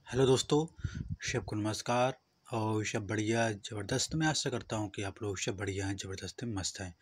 Hello दोस्तों, सबको नमस्कार। और सब बढ़िया ज़बरदस्त। मैं आशा करता हूँ कि आप लोग सब बढ़िया हैं, ज़बरदस्त हैं, मस्त हैं।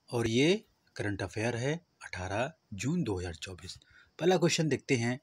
और ये करंट अफेयर है 18 जून 2024। पहला क्वेश्चन देखते हैं।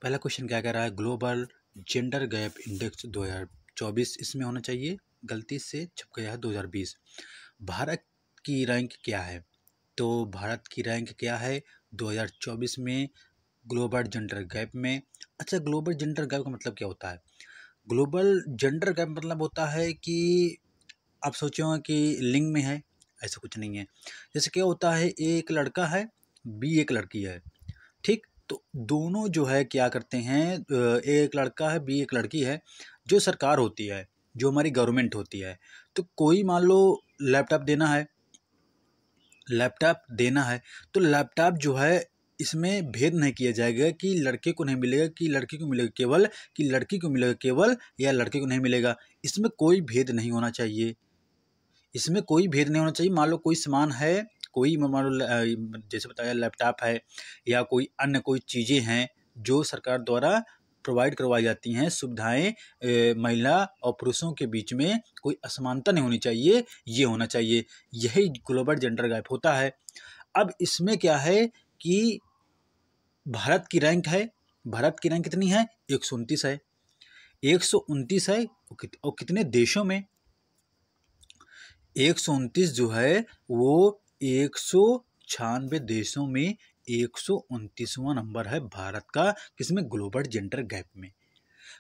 पहला क्वेश्चन क्या कह रहा है? ग्लोबल जेंडर गैप इंडेक्स 2024 इसमें होना चाहिए, गलती से छप गया है 2020। भारत की रैंक क्या है? तो भारत की रैंक क्या है 2024 में ग्लोबल जेंडर गैप में? अच्छा, ग्लोबल जेंडर गैप का मतलब क्या होता है? ग्लोबल जेंडर गैप मतलब होता है कि आप सोचे होंगे कि लिंग में है, ऐसा कुछ नहीं है। जैसे क्या होता है, एक लड़का है, बी एक लड़की है, ठीक? तो दोनों जो है क्या करते हैं, एक लड़का है, बी एक लड़की है। जो सरकार होती है, जो हमारी गवर्नमेंट होती है, तो कोई मान लो लैपटॉप देना है, तो लैपटॉप जो है इसमें भेद नहीं किया जाएगा कि लड़के को नहीं मिलेगा कि लड़की को मिलेगा केवल, कि लड़की को मिलेगा केवल या लड़के को नहीं मिलेगा। इसमें कोई भेद नहीं होना चाहिए। इसमें कोई भेद नहीं होना चाहिए। मान लो कोई सामान है, कोई मान लो जैसे बताया लैपटॉप है, या कोई अन्य कोई चीज़ें हैं जो सरकार द्वारा प्रोवाइड करवाई जाती हैं सुविधाएं, महिला और पुरुषों के बीच में कोई असमानता नहीं होनी चाहिए, ये होना चाहिए। यही ग्लोबल जेंडर गैप होता है। अब इसमें क्या है कि भारत की रैंक है, भारत की रैंक कितनी है? 129 है। 129 है, और कितने देशों में? 129 जो है वो 196 देशों में 129वां नंबर है भारत का, किसमें? ग्लोबल जेंडर गैप में।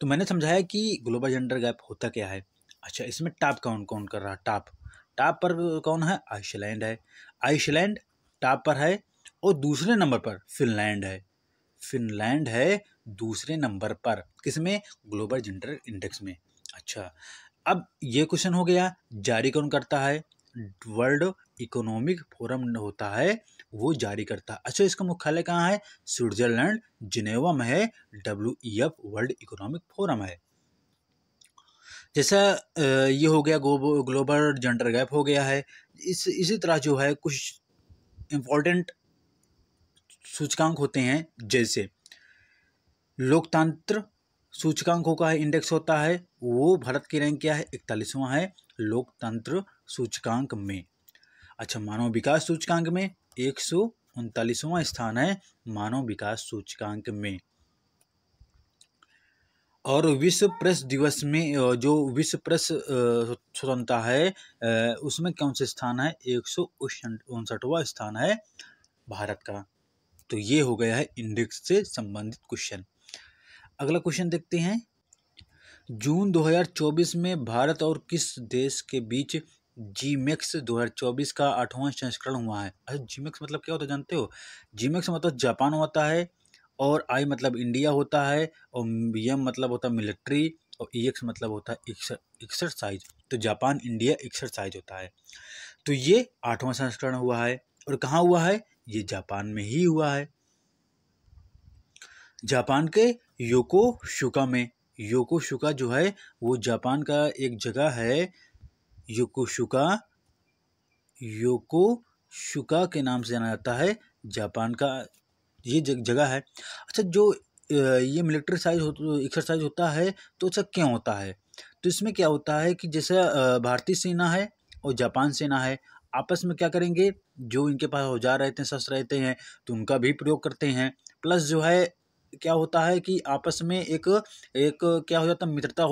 तो मैंने समझाया कि ग्लोबल जेंडर गैप होता क्या है। अच्छा, इसमें टॉप कौन कौन कर रहा है? टॉप टॉप पर कौन है? आइसलैंड है। आइसलैंड टॉप पर है। और दूसरे नंबर पर फिनलैंड है। फिनलैंड है दूसरे नंबर पर, किसमें? ग्लोबल जेंडर इंडेक्स में। अच्छा, अब ये क्वेश्चन हो गया, जारी कौन करता है? वर्ल्ड इकोनॉमिक फोरम होता है, वो जारी करता है। अच्छा, इसका मुख्यालय कहाँ है? स्विट्जरलैंड जिनेवा में है। WEF वर्ल्ड इकोनॉमिक फोरम है। जैसा ये हो गया, ग्लोबल जेंडर गैप हो गया है। इसी तरह जो है कुछ इम्पोर्टेंट सूचकांक होते हैं, जैसे लोकतंत्र सूचकांकों का इंडेक्स होता है, वो भारत की रैंक क्या है? 41वां है लोकतंत्र सूचकांक में। अच्छा, मानव विकास सूचकांक में 139वां स्थान है मानव विकास सूचकांक में। और विश्व प्रेस दिवस में जो विश्व प्रेस स्वतंत्रता है, उसमें कौन से स्थान है? 159वां स्थान है भारत का। तो ये हो गया है इंडेक्स से संबंधित क्वेश्चन। अगला क्वेश्चन देखते हैं। जून 2024 में भारत और किस देश के बीच जीमेक्स 2024 का 8वां संस्करण हुआ है? अच्छा, जीमेक्स मतलब क्या होता है जानते हो? जीमेक्स मतलब जापान होता है, और आई मतलब इंडिया होता है, और एम मतलब होता है मिलिट्री, और EX मतलब होता है एक्सरसाइज। तो जापान इंडिया एक्सरसाइज होता है। तो ये 8वां संस्करण हुआ है। और कहाँ हुआ है? ये जापान में ही हुआ है, जापान के योकोशुका में। योकोशुका जो है वो जापान का एक जगह है, योकोशुका। योकोशुका के नाम से जाना जाता है, जापान का ये जगह है। अच्छा, जो ये मिलिट्री एक्सरसाइज होता है, तो अच्छा क्यों होता है? तो इसमें क्या होता है कि जैसे भारतीय सेना है और जापान सेना है, आपस में क्या करेंगे, जो इनके पास औजार रहते हैं, शस्त्र रहते हैं, तो उनका भी प्रयोग करते हैं। प्लस जो है क्या होता है कि आपस में एक एक क्या हो जाता है, मित्रता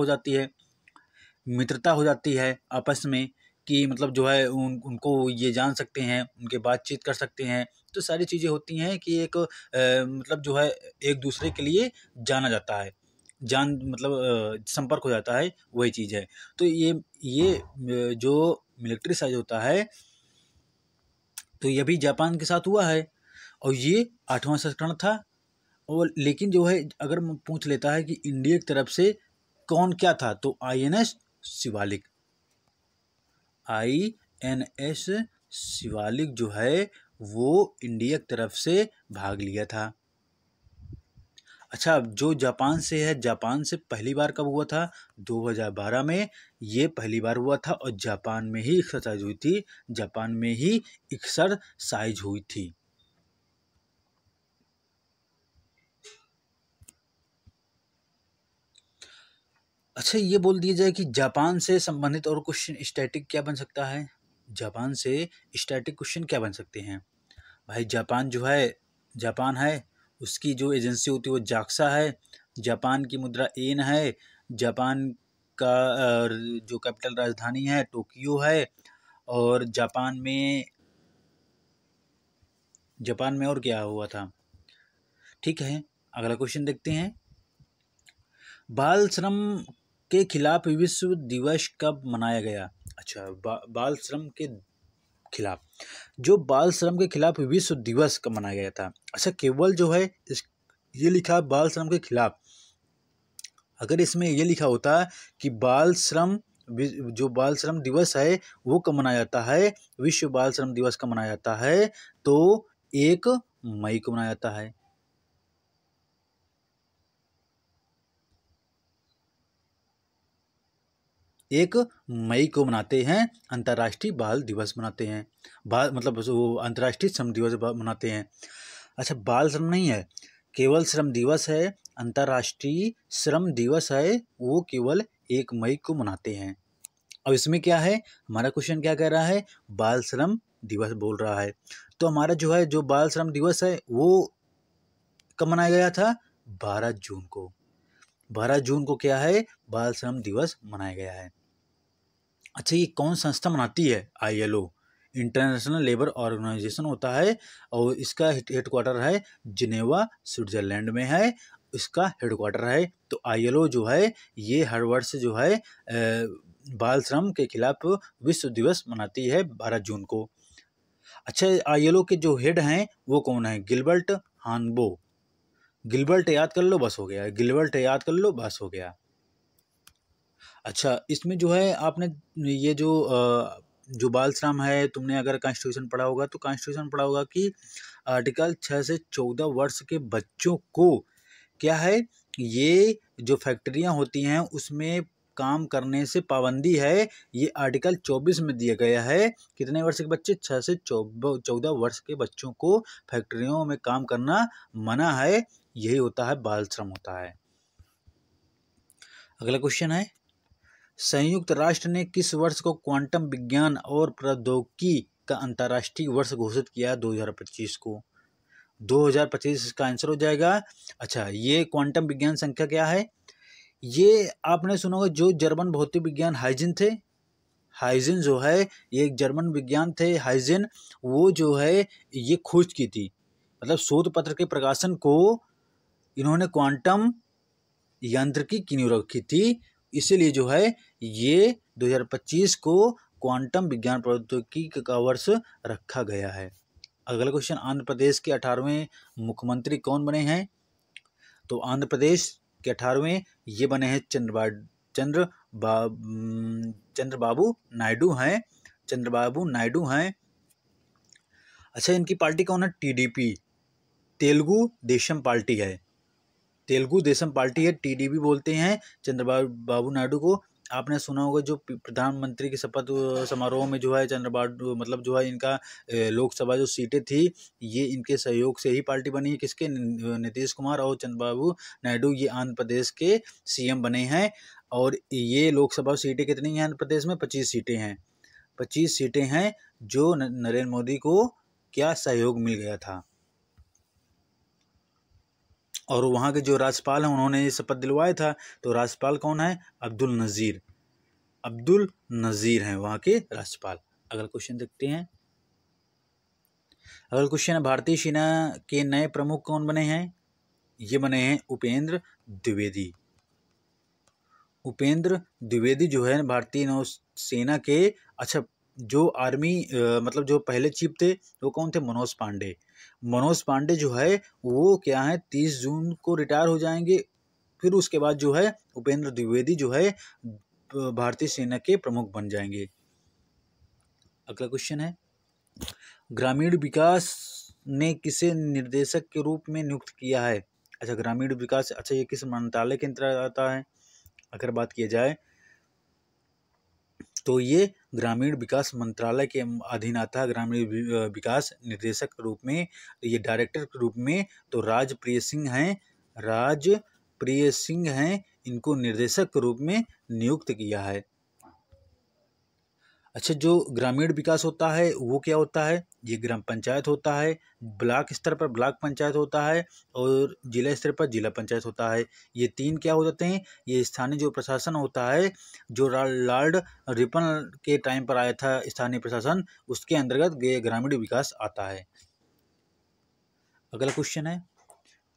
हो जाती है आपस में, कि मतलब जो है उनको ये जान सकते हैं, उनके बातचीत कर सकते हैं। तो सारी चीज़ें होती हैं कि एक मतलब जो है एक दूसरे के लिए जाना जाता है, जान मतलब संपर्क हो जाता है, वही चीज़ है। तो ये जो मिलिट्री साइज होता है, तो ये भी जापान के साथ हुआ है, और ये 8वां संस्करण था। और लेकिन जो है अगर पूछ लेता है कि इंडिया की तरफ से कौन क्या था, तो INS शिवालिक। INS शिवालिक जो है वो इंडिया की तरफ से भाग लिया था। अच्छा, जो जापान से है, जापान से पहली बार कब हुआ था? 2012 में ये पहली बार हुआ था, और जापान में ही एक्सरसाइज हुई थी, जापान में ही एक्सरसाइज हुई थी। अच्छा, ये बोल दिया जाए कि जापान से संबंधित और क्वेश्चन स्टैटिक क्या बन सकता है? जापान से स्टैटिक क्वेश्चन क्या बन सकते हैं? भाई जापान जो है, जापान है, उसकी जो एजेंसी होती है वो जाक्सा है, जापान की मुद्रा येन है, जापान का जो कैपिटल राजधानी है टोक्यो है, और जापान में और क्या हुआ था? ठीक है, अगला क्वेश्चन देखते हैं। बाल श्रम के खिलाफ विश्व दिवस कब मनाया गया? अच्छा, बाल श्रम के खिलाफ, जो बाल श्रम के खिलाफ विश्व दिवस कब मनाया गया था? अच्छा, केवल जो है ये लिखा है बाल श्रम के खिलाफ। अगर इसमें ये लिखा होता कि बाल श्रम, जो बाल श्रम दिवस है वो कब मनाया जाता है, विश्व बाल श्रम दिवस कब मनाया जाता है, तो 1 मई को मनाया जाता है। 1 मई को मनाते हैं, अंतर्राष्ट्रीय बाल दिवस मनाते हैं। बाल मतलब वो अंतर्राष्ट्रीय श्रम दिवस मनाते हैं। अच्छा, बाल श्रम नहीं है, केवल श्रम दिवस है, अंतर्राष्ट्रीय श्रम दिवस है, वो केवल 1 मई को मनाते हैं। अब इसमें क्या है, हमारा क्वेश्चन क्या कह रहा है, बाल श्रम दिवस बोल रहा है। तो हमारा जो है, जो बाल श्रम दिवस है वो कब मनाया गया था? 12 जून को। 12 जून को क्या है, बाल श्रम दिवस मनाया गया है। अच्छा, ये कौन संस्था मनाती है? ILO, इंटरनेशनल लेबर ऑर्गेनाइजेशन होता है, और इसका हेडक्वार्टर है जिनेवा, स्विट्जरलैंड में है, इसका हेडक्वार्टर है। तो ILO जो है ये हर वर्ष जो है बाल श्रम के खिलाफ विश्व दिवस मनाती है 12 जून को। अच्छा, ILO के जो हेड हैं वो कौन है? गिलबर्ट हानबो। गिलबर्ट याद कर लो, बस हो गया। गिलबर्ट याद कर लो, बस हो गया। अच्छा, इसमें जो है आपने ये जो बाल श्रम है, तुमने अगर कॉन्स्टिट्यूशन पढ़ा होगा तो कॉन्स्टिट्यूशन पढ़ा होगा कि आर्टिकल 6 से 14 वर्ष के बच्चों को क्या है, ये जो फैक्ट्रियां होती हैं उसमें काम करने से पाबंदी है। ये आर्टिकल 24 में दिया गया है। कितने वर्ष के बच्चे? 6 से 14 वर्ष के बच्चों को फैक्ट्रियों में काम करना मना है। यही होता है बाल श्रम होता है। अगला क्वेश्चन है, संयुक्त राष्ट्र ने किस वर्ष को क्वांटम विज्ञान और प्रौद्योगिकी का अंतर्राष्ट्रीय वर्ष घोषित किया? 2025 को। 2025 इसका आंसर हो जाएगा। अच्छा, ये क्वांटम विज्ञान संख्या क्या है? ये आपने सुना होगा, जो जर्मन भौतिक विज्ञान हाइजन थे, हाइजन जो है ये एक जर्मन विज्ञान थे हाइजन, वो जो है ये खोज की थी, मतलब शोध पत्र के प्रकाशन को इन्होंने क्वांटम यांत्रिकी की नींव रखी थी। इसीलिए जो है ये 2025 को क्वांटम विज्ञान प्रौद्योगिकी का वर्ष रखा गया है। अगला क्वेश्चन, आंध्र प्रदेश के 18वें मुख्यमंत्री कौन बने हैं? तो आंध्र प्रदेश के 18वें ये बने हैं चंद्रबाबू नायडू हैं। चंद्रबाबू नायडू हैं। अच्छा, इनकी पार्टी कौन है? TDP, तेलुगु देशम पार्टी है। तेलुगु देशम पार्टी है, TDP बोलते हैं चंद्रबाबू नायडू को। आपने सुना होगा जो प्रधानमंत्री के शपथ समारोह में जो है चंद्रबाबू, मतलब जो है इनका लोकसभा जो सीटें थी ये इनके सहयोग से ही पार्टी बनी है। किसके? नीतीश कुमार और चंद्रबाबू नायडू ये आंध्र प्रदेश के CM बने हैं। और ये लोकसभा सीटें कितनी हैं आंध्र प्रदेश में? 25 सीटें हैं। 25 सीटें हैं जो नरेंद्र मोदी को क्या सहयोग मिल गया था। और वहाँ के जो राज्यपाल हैं उन्होंने ये शपथ दिलवाया था। तो राज्यपाल कौन है? अब्दुल नज़ीर। अब्दुल नज़ीर हैं वहाँ के राज्यपाल। अगला क्वेश्चन देखते हैं। अगला क्वेश्चन है, भारतीय सेना के नए प्रमुख कौन बने हैं? ये बने हैं उपेंद्र द्विवेदी। उपेंद्र द्विवेदी जो है भारतीय नौसेना के, अच्छा, जो आर्मी मतलब जो पहले चीफ थे वो कौन थे? मनोज पांडे। मनोज पांडे जो है वो क्या है 30 जून को रिटायर हो जाएंगे। फिर उसके बाद जो है उपेंद्र द्विवेदी जो है भारतीय सेना के प्रमुख बन जाएंगे। अगला क्वेश्चन है, ग्रामीण विकास ने किसे निर्देशक के रूप में नियुक्त किया है? अच्छा, ग्रामीण विकास, अच्छा, ये किस मंत्रालय के अंतर्गत आता है? अगर बात की जाए तो ये ग्रामीण विकास मंत्रालय के अधीन आता है। ग्रामीण विकास निर्देशक के रूप में, ये डायरेक्टर के रूप में तो राजप्रिय सिंह हैं। राजप्रिय सिंह हैं इनको निर्देशक के रूप में नियुक्त किया है। अच्छा, जो ग्रामीण विकास होता है वो क्या होता है? ये ग्राम पंचायत होता है, ब्लॉक स्तर पर ब्लॉक पंचायत होता है और जिला स्तर पर जिला पंचायत होता है। ये तीन क्या हो जाते हैं? ये स्थानीय जो प्रशासन होता है, जो लॉर्ड रिपन के टाइम पर आया था स्थानीय प्रशासन, उसके अंतर्गत ये ग्रामीण विकास आता है। अगला क्वेश्चन है,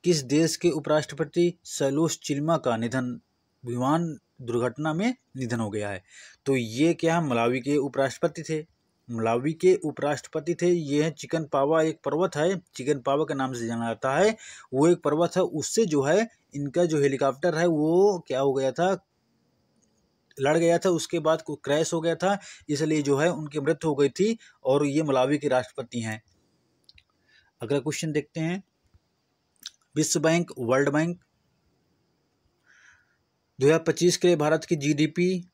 किस देश के उपराष्ट्रपति सैलोस चिल्मा का निधन विमान दुर्घटना में निधन हो गया है? तो ये क्या मलावी के उपराष्ट्रपति थे। मलावी के उपराष्ट्रपति थे। ये है चिकन पावा, एक पर्वत है, चिकन पावा के नाम से जाना जाता है। वो एक पर्वत है, उससे जो है इनका जो हेलीकॉप्टर है वो क्या हो गया था, लड़ गया था, उसके बाद क्रैश हो गया था, इसलिए जो है उनकी मृत्यु हो गई थी और ये मलावी के राष्ट्रपति हैं। अगला क्वेश्चन देखते हैं, विश्व बैंक, वर्ल्ड बैंक 2025 के लिए भारत की जीडीपी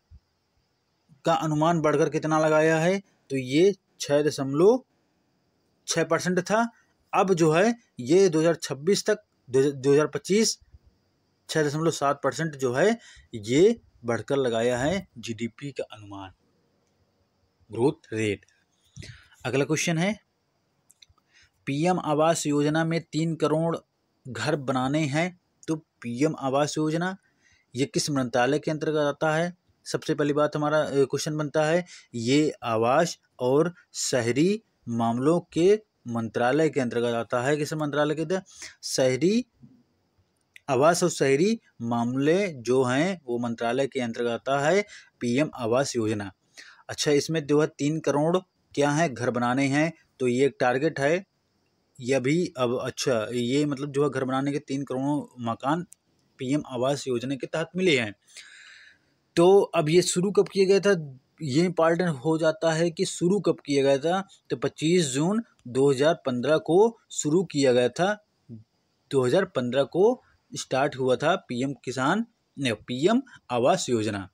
का अनुमान बढ़कर कितना लगाया है? तो ये 6.6% था। अब जो है ये 2026 तक 2025 6.7% जो है ये बढ़कर लगाया है जीडीपी का अनुमान, ग्रोथ रेट। अगला क्वेश्चन है, पीएम आवास योजना में 3 करोड़ घर बनाने हैं। तो पीएम आवास योजना ये किस मंत्रालय के अंतर्गत आता है? सबसे पहली बात हमारा क्वेश्चन बनता है, ये आवास और शहरी मामलों के मंत्रालय के अंतर्गत आता है। किस मंत्रालय के अंतर्गत? शहरी आवास और शहरी मामले जो हैं वो मंत्रालय के अंतर्गत आता है पीएम आवास योजना। अच्छा, इसमें जो है 3 करोड़ क्या है घर बनाने हैं, तो ये एक टारगेट है। यह भी अब अच्छा, ये मतलब जो है घर बनाने के 3 करोड़ मकान पीएम आवास योजना के तहत मिले हैं। तो अब ये शुरू कब किया गया था? ये इम्पॉर्टेंट हो जाता है कि शुरू कब किया गया था। तो 25 जून 2015 को शुरू किया गया था। 2015 को स्टार्ट हुआ था पीएम आवास योजना।